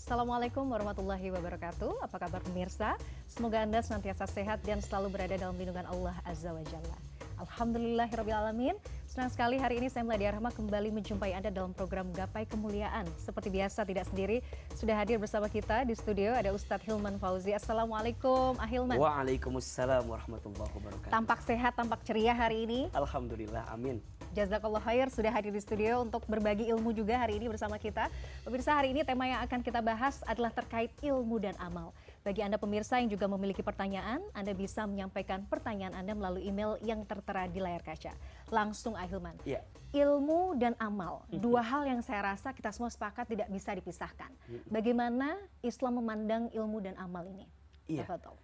Assalamualaikum warahmatullahi wabarakatuh. Apa kabar pemirsa? Semoga Anda senantiasa sehat dan selalu berada dalam lindungan Allah Azza wa Jalla. Alhamdulillahirrabbilalamin. Senang sekali hari ini saya Meladia Rahma kembali menjumpai Anda dalam program Gapai Kemuliaan. Seperti biasa tidak sendiri, sudah hadir bersama kita di studio ada Ustadz Hilman Fauzi. Assalamualaikum Ahilman. Waalaikumsalam warahmatullahi wabarakatuh. Tampak sehat, tampak ceria hari ini. Alhamdulillah, amin. Jazakallah khair sudah hadir di studio untuk berbagi ilmu juga hari ini bersama kita. Pemirsa, hari ini tema yang akan kita bahas adalah terkait ilmu dan amal. Bagi Anda pemirsa yang juga memiliki pertanyaan, Anda bisa menyampaikan pertanyaan Anda melalui email yang tertera di layar kaca. Langsung Ahilman. Ya. Ilmu dan amal, dua hal yang saya rasa kita semua sepakat tidak bisa dipisahkan. Bagaimana Islam memandang ilmu dan amal ini? Iya. Tafadhol.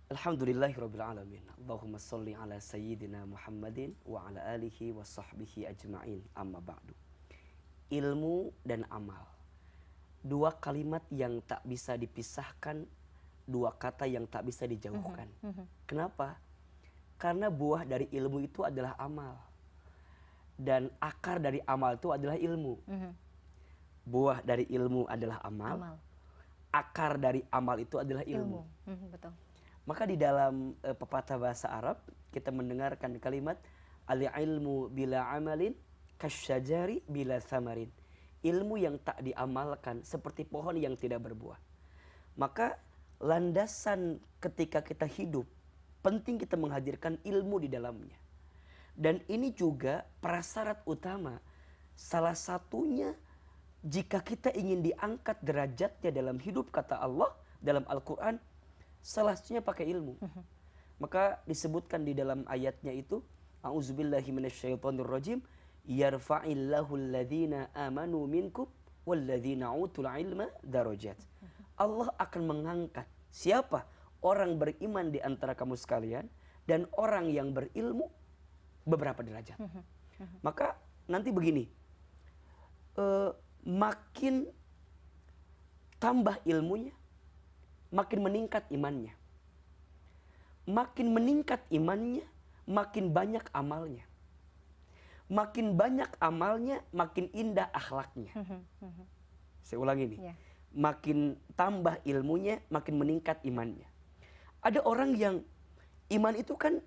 Alhamdulillahirrabbilalamin. Allahumma salli ala sayyidina Muhammadin wa ala alihi wa sahbihi ajma'in, amma ba'du. Ilmu dan amal, dua kalimat yang tak bisa dipisahkan, dua kata yang tak bisa dijauhkan. Kenapa? Karena buah dari ilmu itu adalah amal, dan akar dari amal itu adalah ilmu. Buah dari ilmu adalah amal. Akar dari amal itu adalah ilmu. Betul. Maka di dalam pepatah bahasa Arab kita mendengarkan kalimat al-ilmu bila amalin kasyajari bila thamarin. Ilmu yang tak diamalkan seperti pohon yang tidak berbuah. Maka landasan ketika kita hidup penting kita menghadirkan ilmu di dalamnya. Dan ini juga prasyarat utama. Salah satunya jika kita ingin diangkat derajatnya dalam hidup, kata Allah dalam Al-Quran, salah satunya pakai ilmu. Maka disebutkan di dalam ayatnya itu, a'udzubillahi minasyaitonirrajim, yarfa'illahu alladhina amanu minkum walladhina utul ilma darajat. Allah akan mengangkat siapa? Orang beriman di antara kamu sekalian dan orang yang berilmu beberapa derajat. Maka nanti begini, makin tambah ilmunya, makin meningkat imannya. Makin meningkat imannya, makin banyak amalnya. Makin banyak amalnya, makin indah akhlaknya. Saya ulangi nih. Ya. Makin tambah ilmunya, makin meningkat imannya. Ada orang yang iman itu kan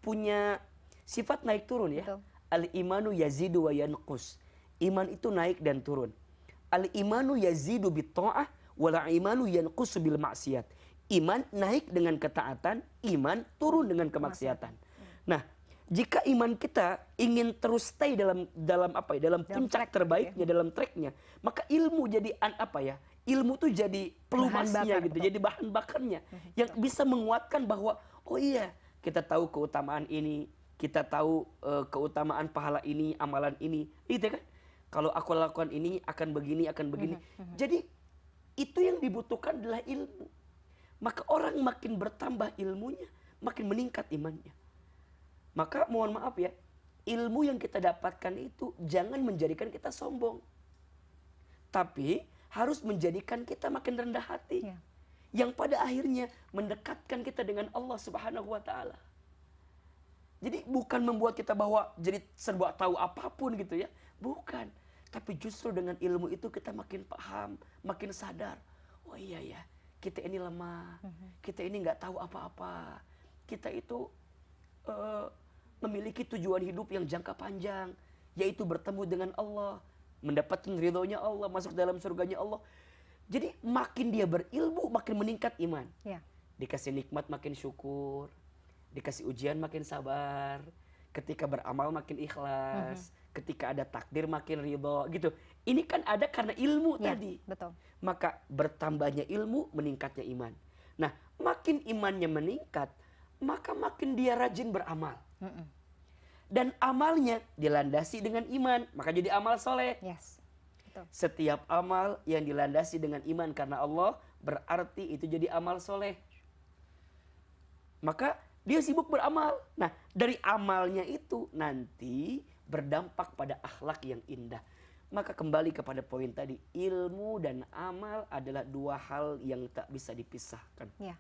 punya sifat naik turun ya. Betul. Al-imanu yazidu wa yanqus. Iman itu naik dan turun. Al-imanu yazidu bit-ta'ah wala imanu yanqusu bil maksiat. Iman naik dengan ketaatan, iman turun dengan kemaksiatan. Nah, jika iman kita ingin terus stay dalam puncak terbaiknya, dalam tracknya, maka ilmu jadi ilmu tuh jadi pelumasnya gitu, jadi bahan bakarnya yang bisa menguatkan bahwa oh iya, kita tahu keutamaan ini, kita tahu keutamaan pahala ini, amalan ini, gitu kan? Kalau aku lakukan ini akan begini, akan begini. Jadi itu yang dibutuhkan adalah ilmu. Maka orang makin bertambah ilmunya, makin meningkat imannya. Maka mohon maaf ya, ilmu yang kita dapatkan itu jangan menjadikan kita sombong, tapi harus menjadikan kita makin rendah hati. Ya. Yang pada akhirnya mendekatkan kita dengan Allah Subhanahu wa ta'ala. Jadi bukan membuat kita bahwa jadi serba tahu apapun gitu ya. Bukan. Tapi justru dengan ilmu itu kita makin paham, makin sadar. Oh iya ya, kita ini lemah, kita ini nggak tahu apa-apa. Kita itu memiliki tujuan hidup yang jangka panjang, yaitu bertemu dengan Allah, mendapatkan ridhonya Allah, masuk dalam surganya Allah. Jadi makin dia berilmu, makin meningkat iman. Ya. Dikasih nikmat makin syukur, dikasih ujian makin sabar, ketika beramal makin ikhlas, ketika ada takdir makin ridho gitu. Ini kan ada karena ilmu tadi. Betul. Maka bertambahnya ilmu, meningkatnya iman. Nah, makin imannya meningkat, maka makin dia rajin beramal. Dan amalnya dilandasi dengan iman, maka jadi amal soleh. Yes. Betul. Setiap amal yang dilandasi dengan iman karena Allah, berarti itu jadi amal soleh. Maka dia sibuk beramal. Nah, dari amalnya itu nanti berdampak pada akhlak yang indah. Maka kembali kepada poin tadi, ilmu dan amal adalah dua hal yang tak bisa dipisahkan. Ya.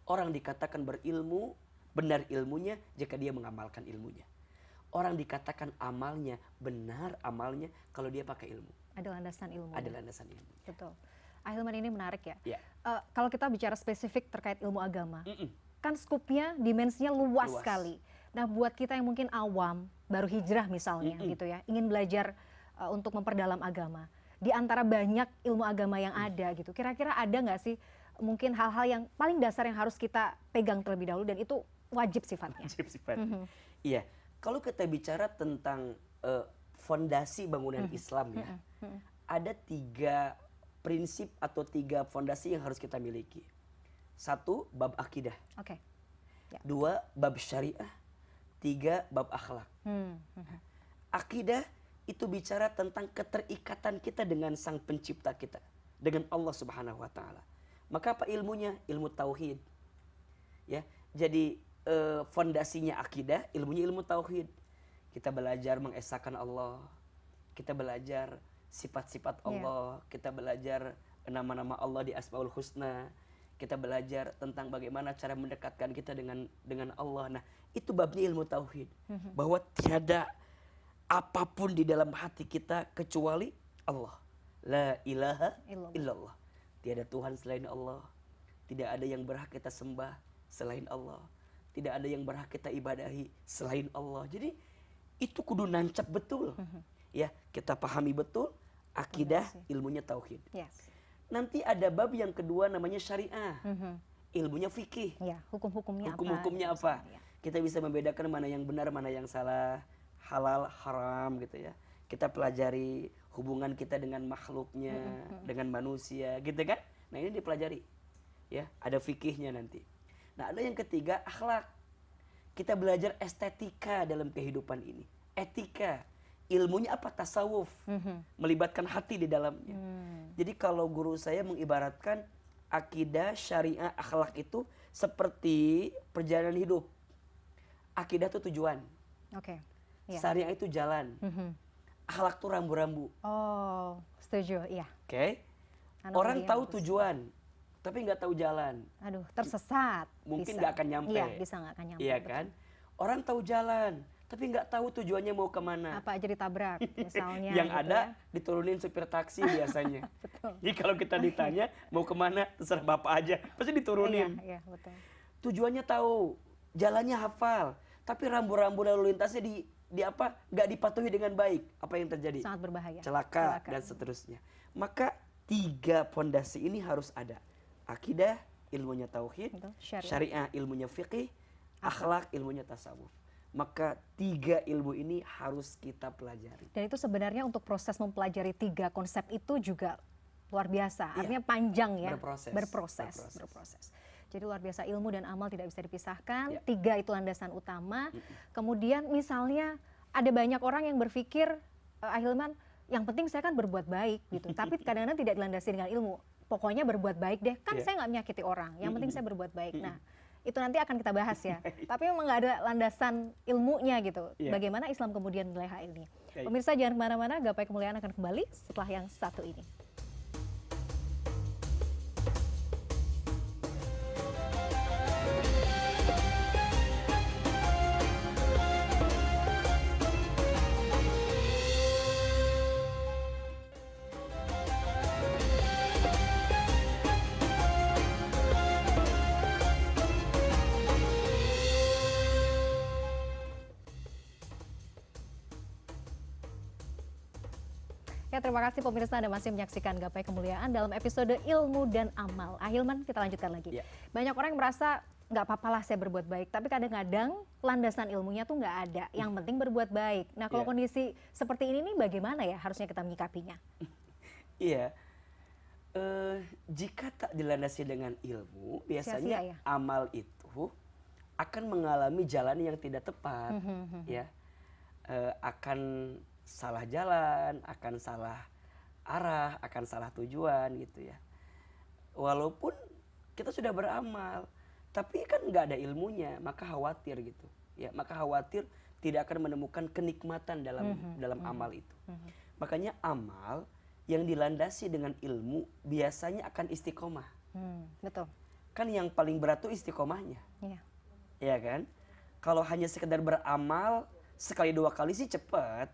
Orang dikatakan berilmu, benar ilmunya jika dia mengamalkan ilmunya. orang dikatakan amalnya benar, amalnya kalau dia pakai ilmu. Ada landasan ilmu. Ada landasan ilmu. Betul. Ahilman, ini menarik ya. Ya. Kalau kita bicara spesifik terkait ilmu agama, Mm-mm. kan skupnya, dimensinya luas sekali. Nah, buat kita yang mungkin awam, baru hijrah misalnya gitu ya, ingin belajar untuk memperdalam agama, di antara banyak ilmu agama yang ada gitu, kira-kira ada nggak sih mungkin hal-hal yang paling dasar yang harus kita pegang terlebih dahulu dan itu wajib sifatnya? Wajib sifatnya. Iya, kalau kita bicara tentang fondasi bangunan Islam ya, ada 3 prinsip atau 3 fondasi yang harus kita miliki. 1, bab akidah. Oke. 2, bab syariah. 3, bab akhlak. Akidah itu bicara tentang keterikatan kita dengan sang pencipta kita, dengan Allah Subhanahu wa taala. Maka apa ilmunya? Ilmu tauhid. Ya. Jadi fondasinya akidah, ilmunya ilmu tauhid. Kita belajar mengesahkan Allah. Kita belajar sifat-sifat Allah, kita belajar nama-nama Allah di Asmaul Husna, kita belajar tentang bagaimana cara mendekatkan kita dengan Allah. Nah, itu babnya ilmu tauhid. Bahwa tiada apapun di dalam hati kita kecuali Allah. La ilaha illallah. Tiada Tuhan selain Allah. Tidak ada yang berhak kita sembah selain Allah. Tidak ada yang berhak kita ibadahi selain Allah. Jadi itu kudu nancap betul. Ya, kita pahami betul akidah, ilmunya tauhid. Yes. Nanti ada bab yang kedua namanya syariah. Ilmunya fikih. Ya, hukum-hukumnya Hukum-hukumnya apa? Ya. Kita bisa membedakan mana yang benar, mana yang salah, halal, haram gitu ya. Kita pelajari hubungan kita dengan makhluknya, dengan manusia, gitu kan? Nah, ini dipelajari. Ya, ada fikihnya nanti. Nah, ada yang ketiga, akhlak. Kita belajar estetika dalam kehidupan ini. Etika. Ilmunya apa? Tasawuf. Melibatkan hati di dalamnya. Jadi kalau guru saya mengibaratkan akidah, syariah, akhlak itu seperti perjalanan hidup. Akidah itu tujuan. Oke. Ya. Syariah itu jalan. Akhlak itu rambu-rambu. Oh, setuju, iya. Oke. Analogi Orang yang tahu bagus. tujuan, tapi nggak tahu jalan. Aduh, tersesat. Mungkin Bisa. nggak akan nyampe. Iya, bisa nggak akan nyampe. Iya betul. kan? Orang tahu jalan, tapi nggak tahu tujuannya mau kemana. Apa aja ditabrak misalnya. Yang gitu ada ya. diturunin supir taksi biasanya. Betul. Jadi kalau kita ditanya mau kemana, terserah bapak aja, pasti diturunin. Iya, betul. Tujuannya tahu, jalannya hafal, tapi rambu-rambu lalu lintasnya di apa? Nggak dipatuhi dengan baik. Apa yang terjadi? Sangat berbahaya. Celaka dan seterusnya. Maka 3 fondasi ini harus ada. Akidah, ilmunya tauhid, Betul. syariah, ilmunya fiqih, akhlak, ilmunya tasawuf. Maka 3 ilmu ini harus kita pelajari. Dan itu sebenarnya untuk proses mempelajari 3 konsep itu juga luar biasa. Iya. Artinya panjang ya. Berproses. Berproses. Jadi luar biasa, ilmu dan amal tidak bisa dipisahkan. Ya. 3 itu landasan utama. Kemudian misalnya ada banyak orang yang berpikir, Ahilman, yang penting saya kan berbuat baik gitu. Tapi kadang-kadang tidak dilandasi dengan ilmu. Pokoknya berbuat baik deh. Kan saya nggak menyakiti orang. Yang penting saya berbuat baik. Nah, itu nanti akan kita bahas ya. Tapi memang nggak ada landasan ilmunya gitu. Yeah. Bagaimana Islam kemudian menilai hal ini. Baik. Pemirsa jangan kemana-mana, Gapai Kemuliaan akan kembali setelah yang satu ini. Ya, terima kasih pemirsa Anda masih menyaksikan Gapai Kemuliaan dalam episode Ilmu dan Amal. Ahilman, kita lanjutkan lagi. Ya. Banyak orang yang merasa nggak apa-apa lah saya berbuat baik, tapi kadang-kadang landasan ilmunya tuh nggak ada. Yang penting berbuat baik. Nah, kalau Ya. kondisi seperti ini nih bagaimana ya harusnya kita menyikapinya? Iya. Jika tak dilandasi dengan ilmu, biasanya Sia-sia ya? amal itu akan mengalami jalan yang tidak tepat, ya. Akan salah jalan, akan salah arah, akan salah tujuan gitu ya. Walaupun kita sudah beramal, tapi kan nggak ada ilmunya, maka khawatir gitu. Ya, maka khawatir tidak akan menemukan kenikmatan dalam amal itu. Makanya amal yang dilandasi dengan ilmu biasanya akan istiqomah. Betul. Kan yang paling berat itu istiqomahnya. Iya. Ya kan? Kalau hanya sekedar beramal sekali dua kali sih cepet.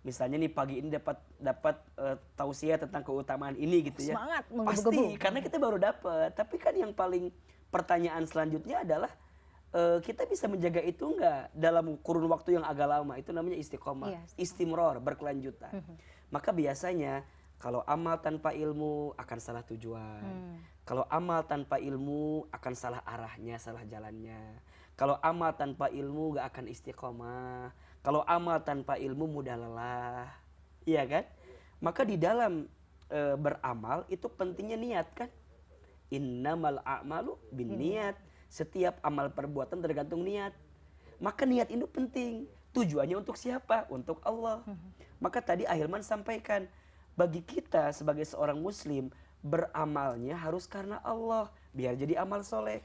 Misalnya nih pagi ini dapat dapat tausiah tentang keutamaan ini gitu ya. Semangat Pasti menggebu-gebu. karena kita baru dapat. Tapi kan yang paling pertanyaan selanjutnya adalah kita bisa menjaga itu enggak dalam kurun waktu yang agak lama. Itu namanya istiqomah, Iya, istiqomah. istimror, berkelanjutan. Maka biasanya kalau amal tanpa ilmu akan salah tujuan. Kalau amal tanpa ilmu akan salah arahnya, salah jalannya. Kalau amal tanpa ilmu gak akan istiqomah. Kalau amal tanpa ilmu mudah lelah. Iya kan? Maka di dalam beramal itu pentingnya niat kan? Innamal a'malu bin niat. Setiap amal perbuatan tergantung niat. Maka niat itu penting. Tujuannya untuk siapa? Untuk Allah. Maka tadi Ahilman sampaikan, bagi kita sebagai seorang muslim, beramalnya harus karena Allah, biar jadi amal soleh.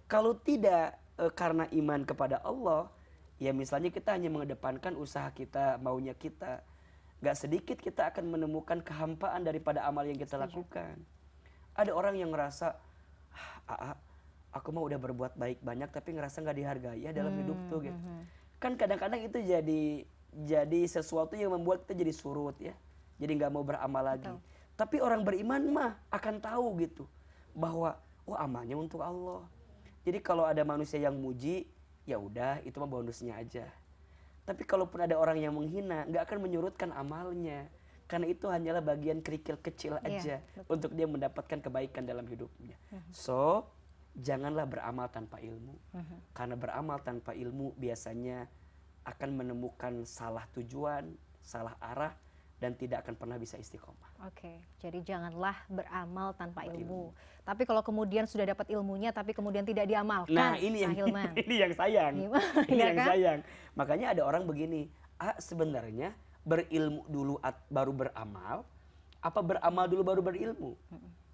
Kalau tidak karena iman kepada Allah, ya misalnya kita hanya mengedepankan usaha kita, maunya kita, gak sedikit kita akan menemukan kehampaan daripada amal yang kita lakukan. Ada orang yang ngerasa, aku mah udah berbuat baik banyak tapi ngerasa gak dihargai ya dalam hidup tuh gitu. Kan kadang-kadang itu jadi sesuatu yang membuat kita jadi surut ya, jadi nggak mau beramal lagi. Betul. Tapi orang beriman mah akan tahu gitu bahwa amalnya untuk Allah. Jadi kalau ada manusia yang muji, ya udah itu mah bonusnya aja. Tapi kalaupun ada orang yang menghina, nggak akan menyurutkan amalnya, karena itu hanyalah bagian kerikil kecil aja untuk dia mendapatkan kebaikan dalam hidupnya. So janganlah beramal tanpa ilmu, karena beramal tanpa ilmu biasanya akan menemukan salah tujuan, salah arah, dan tidak akan pernah bisa istiqomah. Oke, jadi janganlah beramal tanpa ilmu. Tapi kalau kemudian sudah dapat ilmunya, tapi kemudian tidak diamalkan, Nah ini yang Ahilman. ini yang sayang. Gimana, Ini ya yang kan? sayang. Makanya ada orang begini, sebenarnya berilmu dulu baru beramal, apa beramal dulu baru berilmu?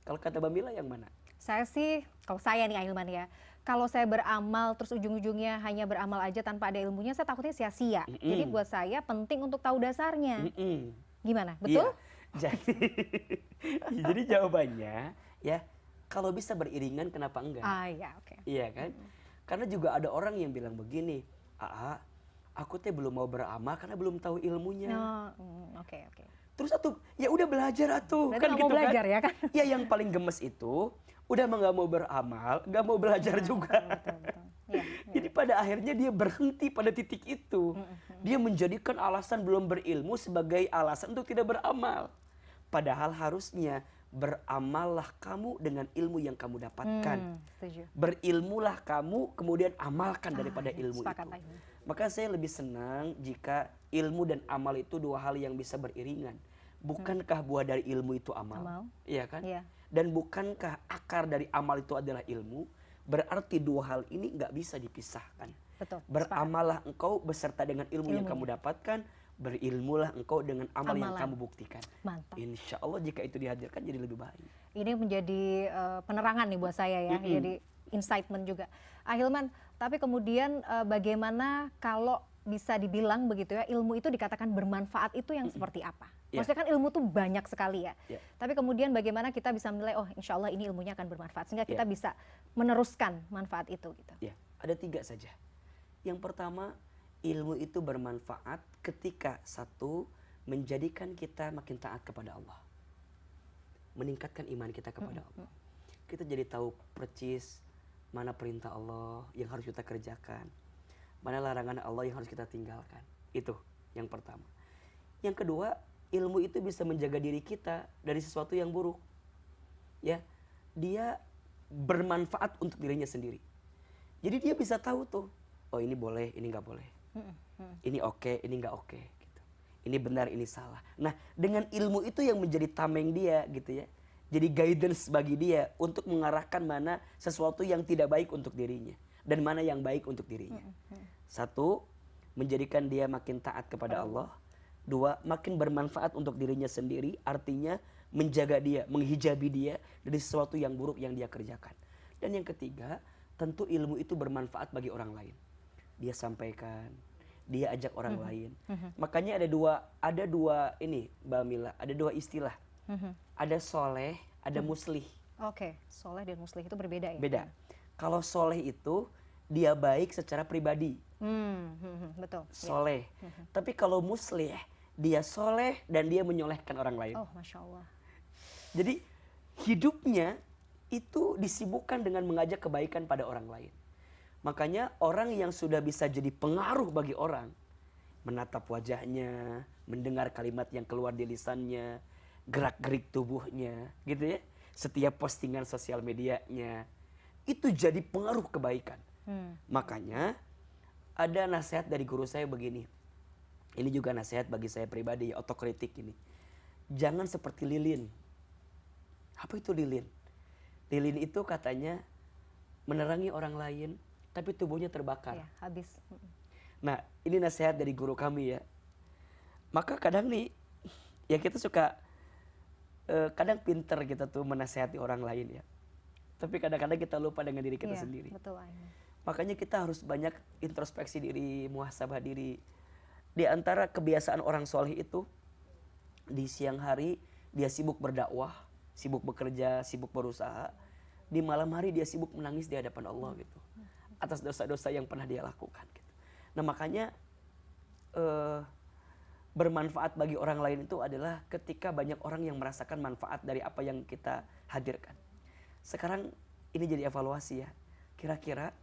Kalau kata Mbak Mila yang mana? Saya sih, kalau saya nih Ahilman ya, kalau saya beramal terus ujung-ujungnya hanya beramal aja tanpa ada ilmunya, saya takutnya sia-sia. Jadi buat saya penting untuk tahu dasarnya. Gimana? Betul? Iya. Jadi jawabannya ya, kalau bisa beriringan kenapa enggak? Iya, oke. Iya kan? Karena juga ada orang yang bilang begini, aku teh belum mau beramal karena belum tahu ilmunya. Oke. Terus ya udah belajar atuh. Berarti Kan nggak gitu mau belajar kan? ya kan? Ya yang paling gemes itu udah nggak mau beramal, nggak mau belajar juga. Betul. Iya. Jadi pada akhirnya dia berhenti pada titik itu. Dia menjadikan alasan belum berilmu sebagai alasan untuk tidak beramal. Padahal harusnya beramallah kamu dengan ilmu yang kamu dapatkan. Setuju. Berilmulah kamu, kemudian amalkan daripada ilmu sepakat, itu. Ahilman. Maka saya lebih senang jika ilmu dan amal itu dua hal yang bisa beriringan. Bukankah buah dari ilmu itu amal? Iya kan? Iya. Dan bukankah akar dari amal itu adalah ilmu? Berarti dua hal ini nggak bisa dipisahkan. Betul. Beramallah engkau beserta dengan ilmu yang kamu dapatkan, berilmulah engkau dengan amal yang Amalan. kamu buktikan. Mantap. Insya Allah jika itu dihadirkan jadi lebih baik. Ini menjadi penerangan nih buat saya ya, jadi incitement juga. Ahilman, tapi kemudian bagaimana kalau bisa dibilang begitu ya, ilmu itu dikatakan bermanfaat itu yang seperti apa? Maksudnya kan ilmu tuh banyak sekali ya. Tapi kemudian bagaimana kita bisa menilai, insya Allah ini ilmunya akan bermanfaat, sehingga kita bisa meneruskan manfaat itu gitu. Ya, ada 3 saja. Yang pertama, ilmu itu bermanfaat ketika satu, menjadikan kita makin taat kepada Allah, meningkatkan iman kita kepada Allah. Kita jadi tahu percis mana perintah Allah yang harus kita kerjakan, mana larangan Allah yang harus kita tinggalkan. Itu yang pertama. Yang kedua, ilmu itu bisa menjaga diri kita dari sesuatu yang buruk. Ya, dia bermanfaat untuk dirinya sendiri. Jadi dia bisa tahu tuh, ini boleh, ini nggak boleh. Ini oke, ini nggak oke. Gitu. Ini benar, ini salah. Nah, dengan ilmu itu yang menjadi tameng dia, gitu ya. Jadi guidance bagi dia untuk mengarahkan mana sesuatu yang tidak baik untuk dirinya dan mana yang baik untuk dirinya. Satu, menjadikan dia makin taat kepada Allah. Dua, makin bermanfaat untuk dirinya sendiri, artinya menjaga dia, menghijabi dia dari sesuatu yang buruk yang dia kerjakan. Dan yang ketiga, tentu ilmu itu bermanfaat bagi orang lain. Dia sampaikan, dia ajak orang lain. Makanya ada dua ini, Mbak Mila, ada 2 istilah. Ada soleh, ada muslih. Oke, soleh dan muslih itu berbeda ya? Beda. Kalau soleh itu dia baik secara pribadi, Betul. Ya. soleh. Tapi kalau muslih, dia soleh dan dia menyolehkan orang lain. Oh, Masya Allah. Jadi hidupnya itu disibukkan dengan mengajak kebaikan pada orang lain. Makanya orang yang sudah bisa jadi pengaruh bagi orang, menatap wajahnya, mendengar kalimat yang keluar di lisannya, gerak-gerik tubuhnya, gitu ya. Setiap postingan sosial medianya, itu jadi pengaruh kebaikan. Makanya ada nasihat dari guru saya begini. Ini juga nasihat bagi saya pribadi, otokritik ini. Jangan seperti lilin. Apa itu lilin? Lilin itu katanya menerangi orang lain, tapi tubuhnya terbakar. Ya, habis. Nah, ini nasihat dari guru kami ya. Maka kadang nih, ya kita suka, kadang pinter kita tuh menasehati orang lain ya. Tapi kadang-kadang kita lupa dengan diri kita sendiri. Betul, Aiman. Makanya kita harus banyak introspeksi diri, muhasabah diri. Di antara kebiasaan orang soleh itu, di siang hari dia sibuk berdakwah, sibuk bekerja, sibuk berusaha. Di malam hari dia sibuk menangis di hadapan Allah gitu, atas dosa-dosa yang pernah dia lakukan gitu. Nah makanya bermanfaat bagi orang lain itu adalah ketika banyak orang yang merasakan manfaat dari apa yang kita hadirkan. Sekarang ini jadi evaluasi ya. Kira-kira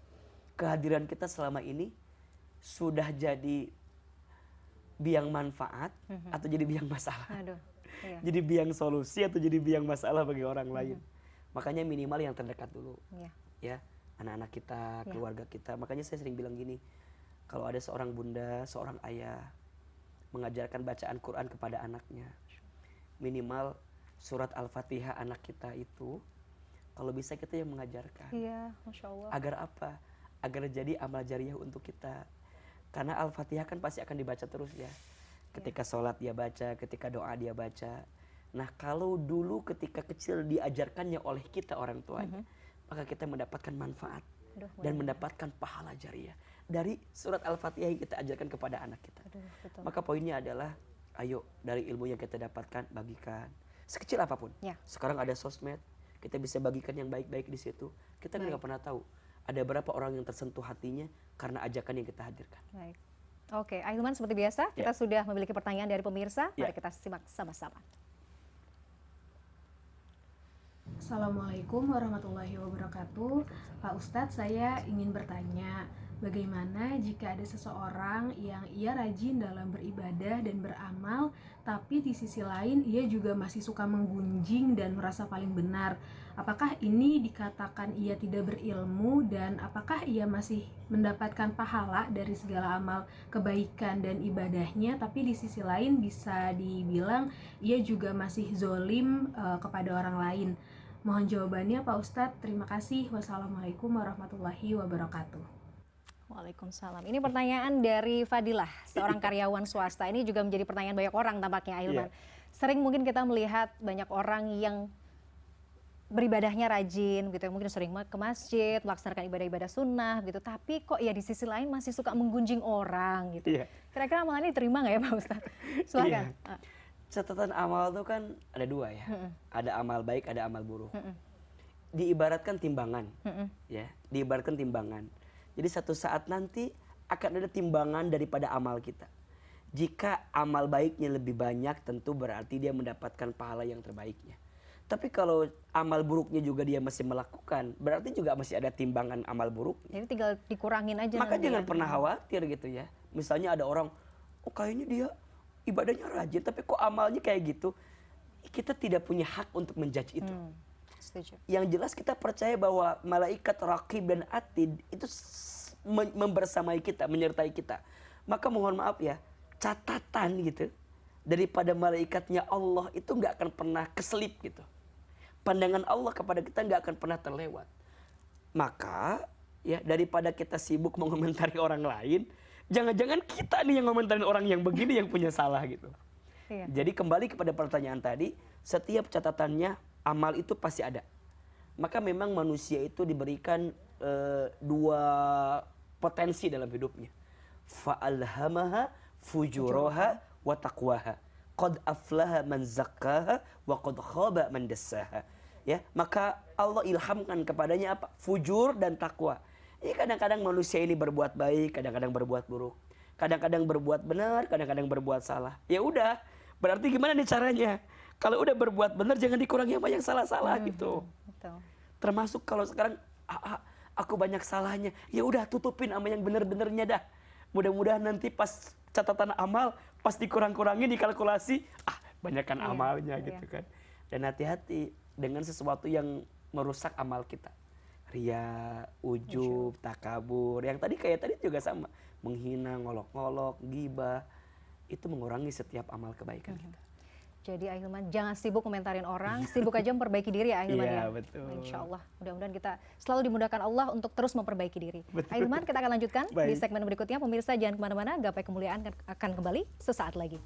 kehadiran kita selama ini sudah jadi biang manfaat atau jadi biang masalah? Aduh, iya. Jadi biang solusi atau jadi biang masalah bagi orang lain? Makanya minimal yang terdekat dulu. Ya, anak-anak kita, keluarga kita. Makanya saya sering bilang gini, kalau ada seorang bunda, seorang ayah mengajarkan bacaan Quran kepada anaknya, minimal surat Al-Fatihah anak kita itu, kalau bisa kita yang mengajarkan. Iya, Masya Allah. Agar apa? Agar jadi amal jariah untuk kita. Karena Al-Fatihah kan pasti akan dibaca terus ya. Ketika sholat dia baca, ketika doa dia baca. Nah kalau dulu ketika kecil diajarkannya oleh kita orang tuanya, maka kita mendapatkan manfaat dan mendapatkan pahala jariah dari surat Al-Fatihah yang kita ajarkan kepada anak kita. Maka poinnya adalah, ayo dari ilmu yang kita dapatkan bagikan sekecil apapun. Sekarang ada sosmed, kita bisa bagikan yang baik-baik di situ. Kita nggak pernah tahu ada berapa orang yang tersentuh hatinya karena ajakan yang kita hadirkan. Baik. Oke, Ahilman, seperti biasa kita sudah memiliki pertanyaan dari pemirsa. Mari kita simak sama-sama. Assalamualaikum warahmatullahi wabarakatuh. Pak Ustadz, saya ingin bertanya, bagaimana jika ada seseorang yang ia rajin dalam beribadah dan beramal, tapi di sisi lain ia juga masih suka menggunjing dan merasa paling benar? Apakah ini dikatakan ia tidak berilmu, dan apakah ia masih mendapatkan pahala dari segala amal kebaikan dan ibadahnya, tapi di sisi lain bisa dibilang ia juga masih zolim kepada orang lain? Mohon jawabannya Pak Ustadz. Terima kasih. Wassalamualaikum warahmatullahi wabarakatuh. Waalaikumsalam. Ini pertanyaan dari Fadilah, seorang karyawan swasta. Ini juga menjadi pertanyaan banyak orang tampaknya, Ahilman. Sering mungkin kita melihat banyak orang yang beribadahnya rajin gitu, mungkin sering ke masjid, melaksanakan ibadah-ibadah sunnah gitu, tapi kok ya di sisi lain masih suka menggunjing orang gitu. Kira-kira amalan ini diterima nggak ya Pak Ustadz? Silakan. Catatan amal itu kan ada dua ya. Ada amal baik, ada amal buruk. Diibaratkan timbangan, ya. Diibaratkan timbangan. Jadi satu saat nanti akan ada timbangan daripada amal kita. Jika amal baiknya lebih banyak, tentu berarti dia mendapatkan pahala yang terbaiknya. Tapi kalau amal buruknya juga dia masih melakukan, berarti juga masih ada timbangan amal buruk. Jadi tinggal dikurangin aja. Maka jangan pernah khawatir gitu ya. Misalnya ada orang, oh kayaknya dia ibadahnya rajin, tapi kok amalnya kayak gitu. Kita tidak punya hak untuk menjudge itu. Setuju. Yang jelas kita percaya bahwa malaikat Raqib dan Atid itu membersamai kita, menyertai kita. Maka mohon maaf ya, catatan gitu daripada malaikatnya Allah itu nggak akan pernah keselip gitu. Pandangan Allah kepada kita nggak akan pernah terlewat. Maka ya daripada kita sibuk mengomentari orang lain, jangan-jangan kita nih yang ngomentarin orang yang begini yang punya salah gitu. Jadi kembali kepada pertanyaan tadi, setiap catatannya amal itu pasti ada. Maka memang manusia itu diberikan dua potensi dalam hidupnya. Fa'alhamaha fujuraha wa taqwaha. Qad aflaha man zakkaha wa qad khaba man dassaha. Ya, maka Allah ilhamkan kepadanya apa? Fujur dan takwa. Ya kadang-kadang manusia ini berbuat baik, kadang-kadang berbuat buruk. Kadang-kadang berbuat benar, kadang-kadang berbuat salah. Ya udah, berarti gimana nih caranya? Kalau udah berbuat benar jangan dikurangi sama yang salah-salah gitu. Betul. Termasuk kalau sekarang aku banyak salahnya, ya udah tutupin sama yang bener-benernya dah. Mudah-mudahan nanti pas catatan amal, pas dikurang-kurangin dikalkulasi, banyakkan Iya, amalnya iya. gitu kan. Dan hati-hati dengan sesuatu yang merusak amal kita. Ria, ujub, takabur. Yang kayak tadi juga sama. Menghina, ngolok-ngolok, gibah. Itu mengurangi setiap amal kebaikan kita. Jadi Ahilman jangan sibuk komentarin orang, sibuk aja memperbaiki diri ya Ahilman Iya, ya. betul. Insya Allah, mudah-mudahan kita selalu dimudahkan Allah untuk terus memperbaiki diri. Betul. Ahilman, kita akan lanjutkan di Baik. segmen berikutnya. Pemirsa jangan kemana-mana, Gapai Kemuliaan akan kembali sesaat lagi.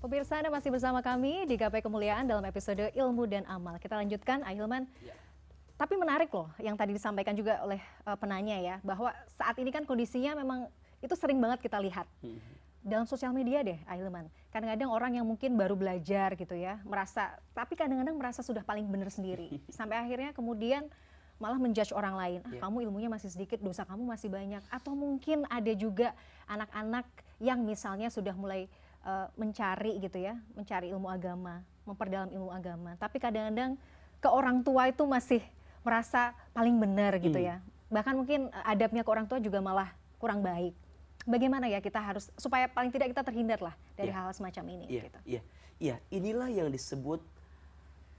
Pemirsa, Anda masih bersama kami di Gapai Kemuliaan dalam episode Ilmu dan Amal. Kita lanjutkan, Ahilman. Ya. Tapi menarik loh yang tadi disampaikan juga oleh penanya ya, bahwa saat ini kan kondisinya memang itu sering banget kita lihat. Dalam sosial media deh, Ahilman. Kadang-kadang orang yang mungkin baru belajar gitu ya, tapi kadang-kadang merasa sudah paling benar sendiri. Sampai akhirnya kemudian malah menjudge orang lain. Kamu ilmunya masih sedikit, dosa kamu masih banyak. Atau mungkin ada juga anak-anak yang misalnya sudah mulai mencari gitu ya, mencari ilmu agama, memperdalam ilmu agama. Tapi kadang-kadang ke orang tua itu masih merasa paling benar gitu ya. Bahkan mungkin adabnya ke orang tua juga malah kurang baik. Bagaimana ya kita harus supaya paling tidak kita terhindar lah dari hal-hal semacam ini. Gitu. Iya. Inilah yang disebut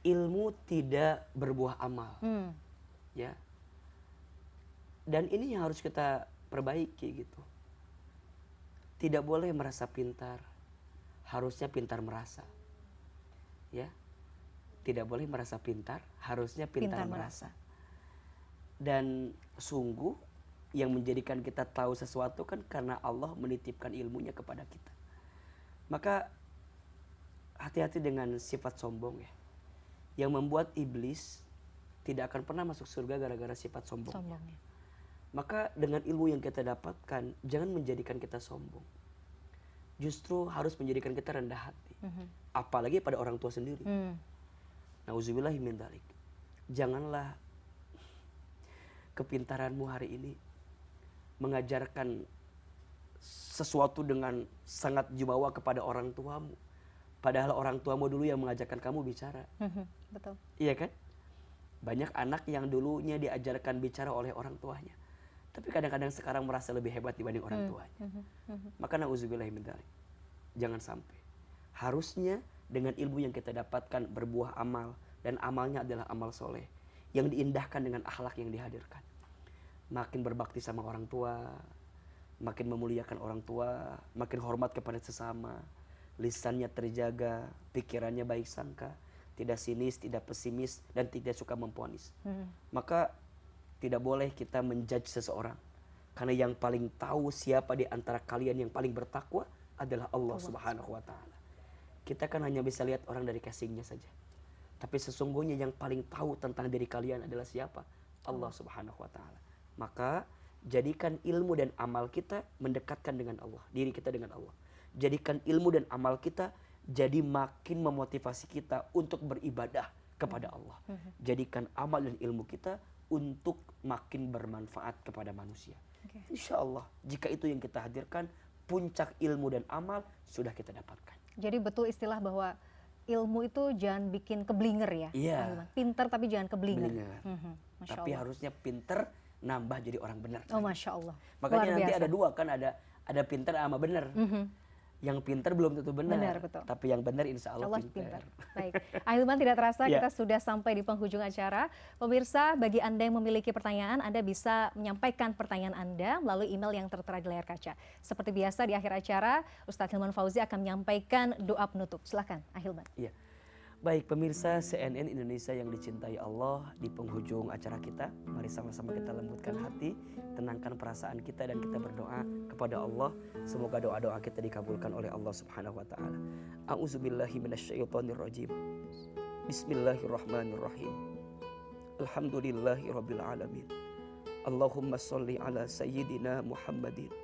ilmu tidak berbuah amal. Ya. Dan ini yang harus kita perbaiki gitu. Tidak boleh merasa pintar, harusnya pintar merasa. Ya. Tidak boleh merasa pintar, harusnya pintar merasa. Dan sungguh yang menjadikan kita tahu sesuatu kan karena Allah menitipkan ilmunya kepada kita. Maka hati-hati dengan sifat sombong ya. Yang membuat iblis tidak akan pernah masuk surga gara-gara sifat sombongnya. Maka dengan ilmu yang kita dapatkan, jangan menjadikan kita sombong. Justru harus menjadikan kita rendah hati. Apalagi pada orang tua sendiri. Nauzubillahi min dzalik. Janganlah kepintaranmu hari ini mengajarkan sesuatu dengan sangat jumawa kepada orang tuamu. Padahal orang tuamu dulu yang mengajarkan kamu bicara. Betul. Iya kan? Banyak anak yang dulunya diajarkan bicara oleh orang tuanya. Tapi kadang-kadang sekarang merasa lebih hebat dibanding orang tuanya. Maka nauzubillahi min dzalik. Jangan sampai. Harusnya dengan ilmu yang kita dapatkan berbuah amal. Dan amalnya adalah amal soleh. Yang diindahkan dengan akhlak yang dihadirkan. Makin berbakti sama orang tua. Makin memuliakan orang tua. Makin hormat kepada sesama. Lisannya terjaga. Pikirannya baik sangka. Tidak sinis, tidak pesimis. Dan tidak suka memponis. Maka tidak boleh kita menjudge seseorang. Karena yang paling tahu siapa di antara kalian yang paling bertakwa adalah Allah Subhanahu wa ta'ala. Kita kan hanya bisa lihat orang dari casingnya saja. Tapi sesungguhnya yang paling tahu tentang diri kalian adalah siapa? Allah Subhanahu wa ta'ala. Maka jadikan ilmu dan amal kita mendekatkan dengan Allah, diri kita dengan Allah. Jadikan ilmu dan amal kita jadi makin memotivasi kita untuk beribadah kepada Allah. Jadikan amal dan ilmu kita untuk makin bermanfaat kepada manusia. Insya Allah jika itu yang kita hadirkan, puncak ilmu dan amal sudah kita dapatkan. Jadi betul istilah bahwa ilmu itu jangan bikin keblinger ya. Iya. Pinter tapi jangan keblinger. Masya Tapi Allah. harusnya pinter nambah jadi orang benar. Oh Masya Allah. Makanya Luar nanti biasa. ada dua kan, ada pinter sama benar. Yang pinter belum tentu benar. Benar, betul. Tapi yang benar insya Allah, Allah pinter. pintar. Baik, Ahilman tidak terasa Ya. kita sudah sampai di penghujung acara. Pemirsa, bagi Anda yang memiliki pertanyaan, Anda bisa menyampaikan pertanyaan Anda melalui email yang tertera di layar kaca. Seperti biasa di akhir acara, Ustadz Hilman Fauzi akan menyampaikan doa penutup. Silakan, Ahilman. Iya. Baik pemirsa CNN Indonesia yang dicintai Allah, di penghujung acara kita, mari sama-sama kita lembutkan hati, tenangkan perasaan kita dan kita berdoa kepada Allah. Semoga doa-doa kita dikabulkan oleh Allah Subhanahu wa taala. A'udzubillahi minasyaitonirrajim. Bismillahirrahmanirrahim. Alhamdulillahirabbil alamin. Allahumma shalli ala sayyidina Muhammadin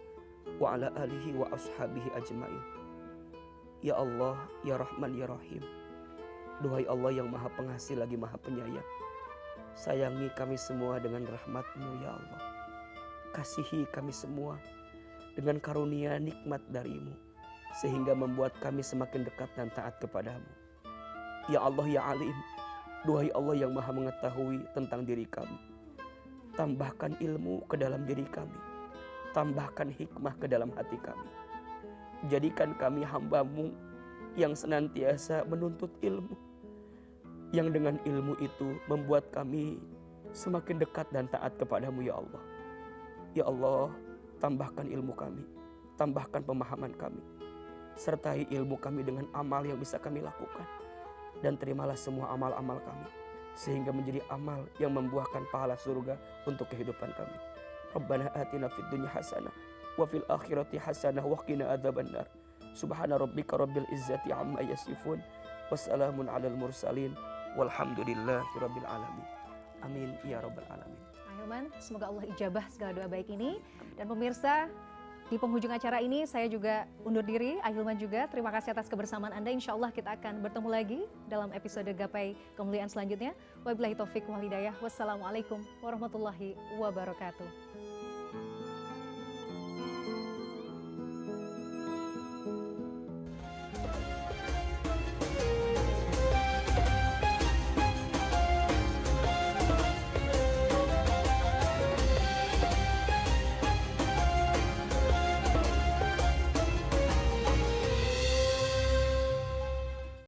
wa ala alihi wa ashabihi ajmain. Ya Allah, ya Rahman, ya Rahim. Duhai Allah yang maha pengasih lagi maha penyayang, sayangi kami semua dengan rahmat-Mu ya Allah. Kasihi kami semua dengan karunia nikmat dari-Mu, sehingga membuat kami semakin dekat dan taat kepadamu. Ya Allah ya Alim, duhai Allah yang maha mengetahui tentang diri kami, tambahkan ilmu ke dalam diri kami, tambahkan hikmah ke dalam hati kami. Jadikan kami hamba-Mu yang senantiasa menuntut ilmu, yang dengan ilmu itu membuat kami semakin dekat dan taat kepadamu ya Allah. Ya Allah, tambahkan ilmu kami, tambahkan pemahaman kami, sertai ilmu kami dengan amal yang bisa kami lakukan, dan terimalah semua amal-amal kami, sehingga menjadi amal yang membuahkan pahala surga untuk kehidupan kami. Rabbana atina fid dunya hasanah wa fil akhirati hasanah wa qina adzabannar. Subhana rabbika rabbil izzati amma yasifun, wassalamun alal mursalin, walhamdulillahi rabbil alamin. Amin ya rabbal alamin. Ahilman, semoga Allah ijabah segala doa baik ini. Dan pemirsa, di penghujung acara ini saya juga undur diri, Ahilman juga. Terima kasih atas kebersamaan Anda. Insya Allah kita akan bertemu lagi dalam episode Gapai Kemuliaan selanjutnya. Wabillahi taufiq wal hidayah. Wassalamualaikum warahmatullahi wabarakatuh.